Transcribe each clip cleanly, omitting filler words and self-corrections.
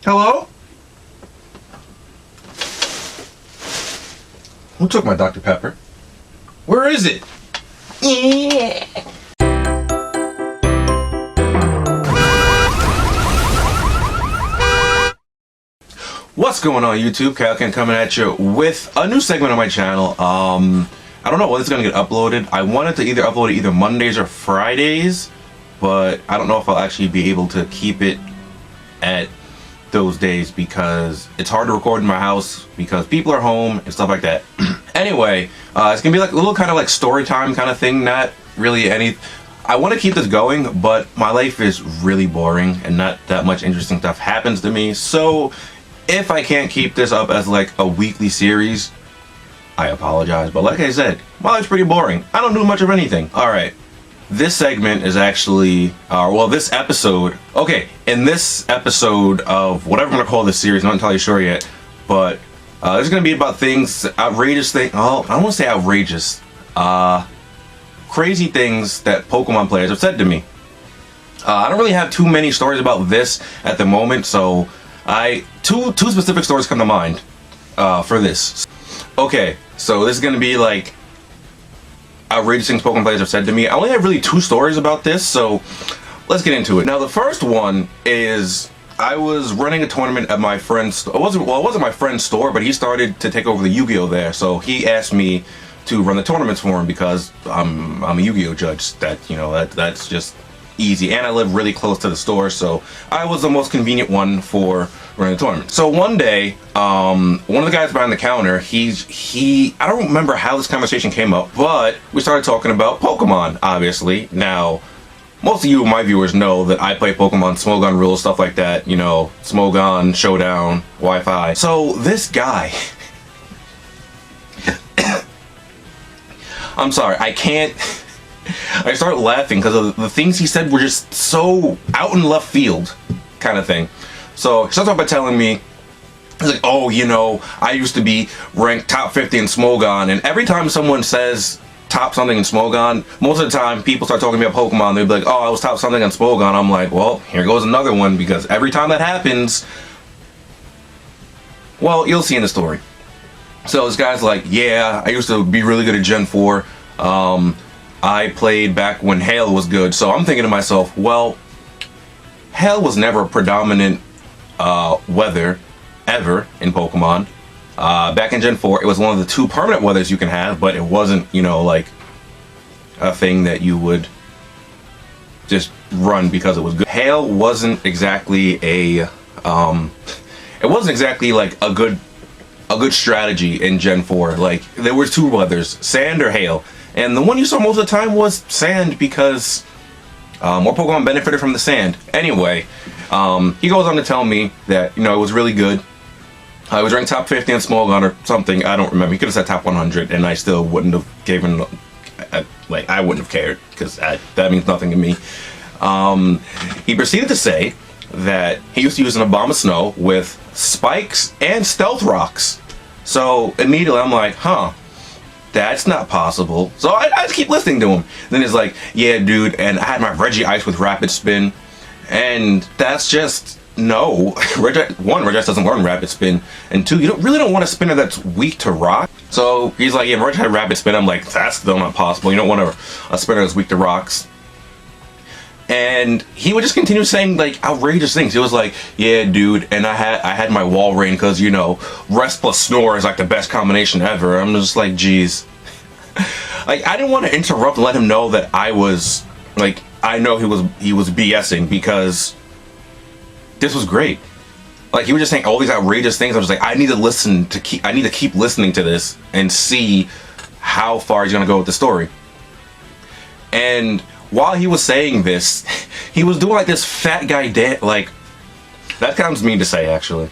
Hello? Who took my Dr. Pepper? Where is it? What's going on, YouTube? Calcan coming at you with a new segment on my channel. I don't know when it's gonna get uploaded. I wanted to either upload it either Mondays or Fridays, but I don't know if I'll actually be able to keep it at those days because it's hard to record in my house because people are home and stuff like that. Anyway, it's gonna be like a little kind of like story time kind of thing. Not really any. I want to keep this going, but my life is really boring and not that much interesting stuff happens to me. So if I can't keep this up as like a weekly series, I apologize. But like I said, my life's pretty boring. I don't do much of anything. All right. This segment is actually, well, this episode, okay, in this episode of whatever I'm gonna call this series, I'm not entirely sure yet, but it's gonna be about things, outrageous things, oh, I don't wanna say outrageous, crazy things that Pokemon players have said to me. I don't really have too many stories about this at the moment, so two specific stories come to mind for this. Okay, so this is gonna be like outrageous things Pokemon players have said to me. I only have really two stories about this, so let's get into it. Now, the first one is I was running a tournament at my friend's. It wasn't my friend's store, but he started to take over the Yu-Gi-Oh there. So he asked me to run the tournaments for him because I'm a Yu-Gi-Oh judge. That's just easy, and I live really close to the store, so I was the most convenient one for running the tournament. So one day, one of the guys behind the counter, I don't remember how this conversation came up, but we started talking about Pokemon, obviously. Now, most of you, my viewers, know that I play Pokemon, Smogon rules, stuff like that, you know, Smogon, Showdown, Wi-Fi. So this guy, I'm sorry, I started laughing because of the things he said were just so out in left field kind of thing. So he starts off by telling me, he's like, oh, you know, I used to be ranked top 50 in Smogon, and every time someone says top something in Smogon, most of the time people start talking about Pokemon, they'll be like, oh, I was top something on Smogon. I'm like, well, here goes another one, because every time that happens, well, you'll see in the story. So this guy's like, yeah, I used to be really good at Gen 4. I played back when Hail was good. So I'm thinking to myself, well, Hail was never a predominant weather ever in Pokemon. Back in Gen 4, it was one of the two permanent weathers you can have, but it wasn't, you know, like a thing that you would just run because it was good. Hail wasn't exactly it wasn't exactly like a good strategy in Gen 4. Like, there were two weathers, sand or hail. And the one you saw most of the time was sand because more Pokemon benefited from the sand. Anyway, he goes on to tell me that, you know, it was really good. I was ranked top 50 on Smogon or something. I don't remember. He could have said top 100, and I still wouldn't have given, like, I wouldn't have cared because that means nothing to me. He proceeded to say that he used to use an Abomasnow with spikes and stealth rocks. So immediately I'm like, huh, that's not possible. So I just keep listening to him. Then he's like, yeah, dude, and I had my Regice with Rapid Spin, and that's just, no. One, Regice doesn't learn Rapid Spin, and two, you really don't want a spinner that's weak to rock. So he's like, yeah, Regice had Rapid Spin. I'm like, that's still not possible. You don't want a spinner that's weak to rocks. And he would just continue saying like outrageous things. He was like, yeah, dude, and I had my wall rain because, you know, rest plus snore is like the best combination ever. I'm just like, geez. Like, I didn't want to interrupt and let him know that I was like, I know he was BSing because this was great. Like, he was just saying all these outrageous things. I was like, I need to keep listening to this and see how far he's gonna go with the story. And while he was saying this, he was doing like this fat guy dance. Like, that sounds mean to say, actually,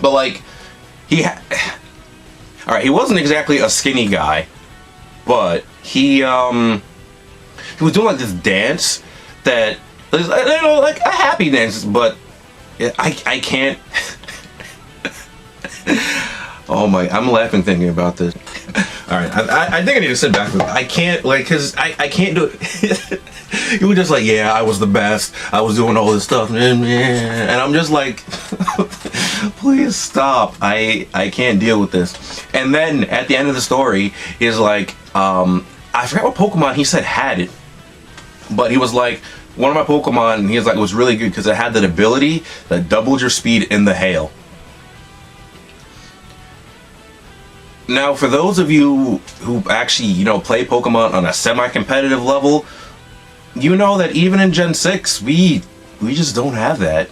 but like, all right, he wasn't exactly a skinny guy, but he was doing like this dance that was, you know, like a happy dance, but I can't. Oh my, I'm laughing thinking about this. Alright, I think I need to sit back with it. I can't, like, cause I can't do it. You were just like, yeah, I was the best. I was doing all this stuff. And I'm just like, Please stop. I can't deal with this. And then at the end of the story, he's like, I forgot what Pokemon he said had it. But he was like, one of my Pokemon, he was like, it was really good because it had that ability that doubled your speed in the hail. Now, for those of you who actually, you know, play Pokemon on a semi-competitive level, you know that even in Gen 6, we just don't have that.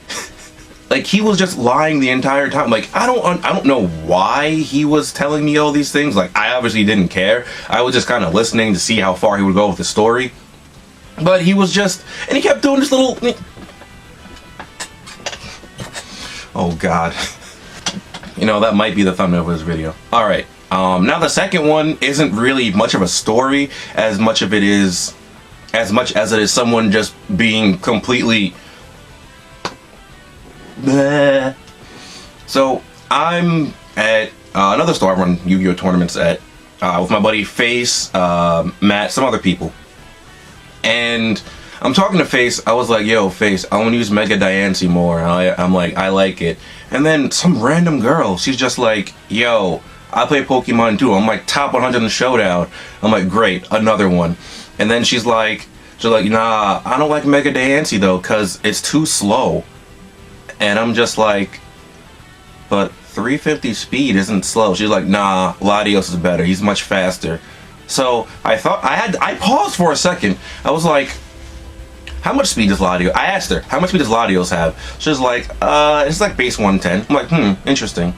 Like, he was just lying the entire time. Like, I don't know why he was telling me all these things. Like, I obviously didn't care. I was just kind of listening to see how far he would go with the story. But he was just, and he kept doing this little, oh God. You know, that might be the thumbnail of this video. All right. Now the second one isn't really much of a story as much as it is someone just being completely bleh. So I'm at another store I run Yu-Gi-Oh tournaments at with my buddy Face, Matt, some other people. And I'm talking to Face. I was like, yo, Face, I want to use Mega Diancie more. I'm like, I like it. And then some random girl, she's just like, yo, I play Pokemon too. I'm like top 100 in the showdown. I'm like, great, another one. And then she's like, nah, I don't like Mega Diancie though, cause it's too slow. And I'm just like, but 350 speed isn't slow. She's like, nah, Latios is better. He's much faster. So I thought I paused for a second. I was like, how much speed does Latios? I asked her, how much speed does Latios have? She's like, it's like base 110. I'm like, interesting.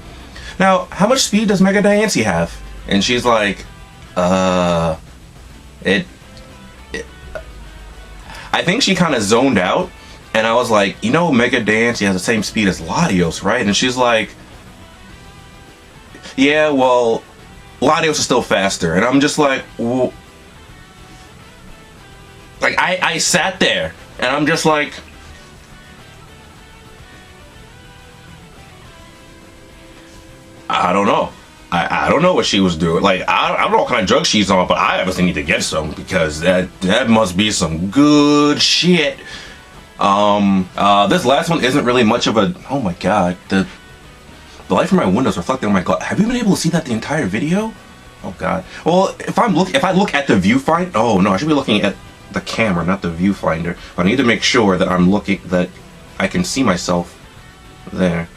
Now, how much speed does Mega Diancie have? And she's like, I think she kind of zoned out. And I was like, you know, Mega Diancie has the same speed as Latios, right? And she's like, yeah, well, Latios is still faster. And I'm just like, well, like I sat there and I'm just like, I don't know. I don't know what she was doing. Like, I don't know what kind of drug she's on, but I obviously need to get some because that must be some good shit. This last one isn't really much of a, oh my God, the light from my windows reflecting on my glass. Have you been able to see that the entire video? Oh God. Well, if I look at the viewfinder, oh no, I should be looking at the camera, not the viewfinder. But I need to make sure that that I can see myself there.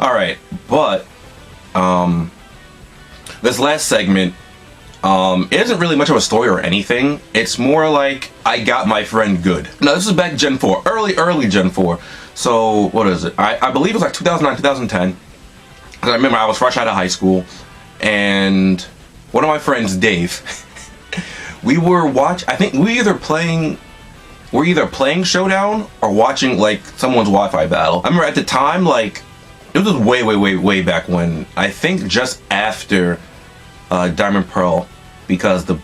All right, but this last segment isn't really much of a story or anything. It's more like I got my friend good. Now this is back Gen 4, early Gen 4. So what is it? I believe it was like 2009, 2010. I remember I was fresh out of high school, and one of my friends, Dave, we were I think we were either playing Showdown or watching like someone's Wi-Fi battle. I remember at the time, like, it was way back when, I think just after Diamond Pearl, because the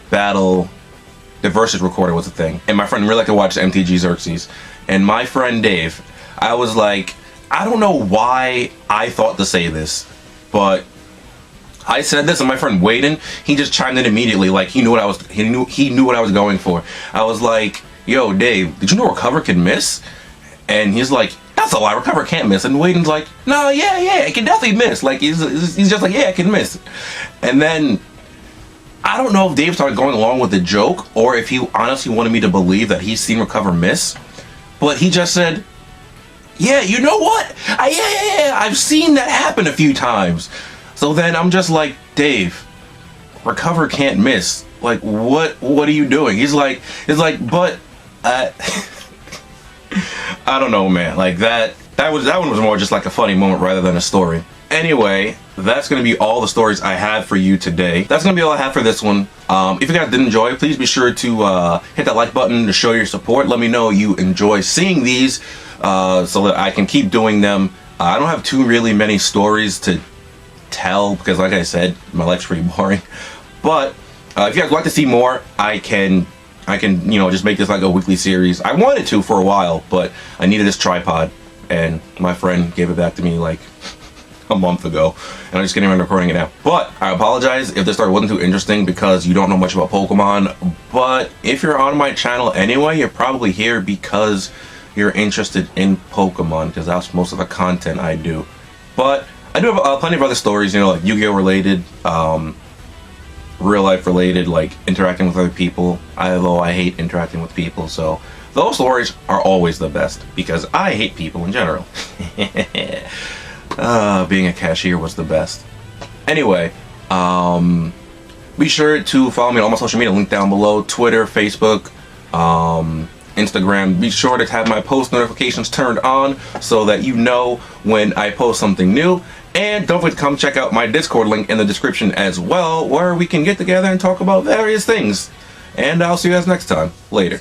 Versus recorder was a thing. And my friend really liked to watch MTG Xerxes. And my friend Dave, I was like, I don't know why I thought to say this, but I said this, and my friend Waden, he just chimed in immediately, like he knew what I was going for. I was like, yo, Dave, did you know Recover can miss? And he's like, that's a lie, Recover can't miss. And Waden's like, no, yeah, it can definitely miss. Like, he's just like, yeah, it can miss. And then, I don't know if Dave started going along with the joke, or if he honestly wanted me to believe that he's seen Recover miss. But he just said, yeah, you know what? Yeah, I've seen that happen a few times. So then I'm just like, Dave, Recover can't miss. Like, what are you doing? He's like, but I don't know, man. Like that one was more just like a funny moment rather than a story. Anyway, that's gonna be all the stories I have for you today. That's gonna be all I have for this one. If you guys did enjoy, please be sure to hit that like button to show your support. Let me know you enjoy seeing these so that I can keep doing them. I don't have too really many stories to tell because, like I said, my life's pretty boring. But if you guys would like to see more, I can just make this like a weekly series. I wanted to for a while, but I needed this tripod, and my friend gave it back to me like a month ago, and I'm just getting around to recording it now. But I apologize if this story wasn't too interesting because you don't know much about Pokemon. But if you're on my channel anyway, you're probably here because you're interested in Pokemon, because that's most of the content I do. But I do have plenty of other stories, you know, like Yu-Gi-Oh related, real life related, like interacting with other people. Although I hate interacting with people, so those stories are always the best because I hate people in general. Being a cashier was the best. Anyway, be sure to follow me on all my social media, link down below, Twitter, Facebook, Instagram. Be sure to have my post notifications turned on so that you know when I post something new. And don't forget to come check out my Discord link in the description as well, where we can get together and talk about various things. And I'll see you guys next time. Later.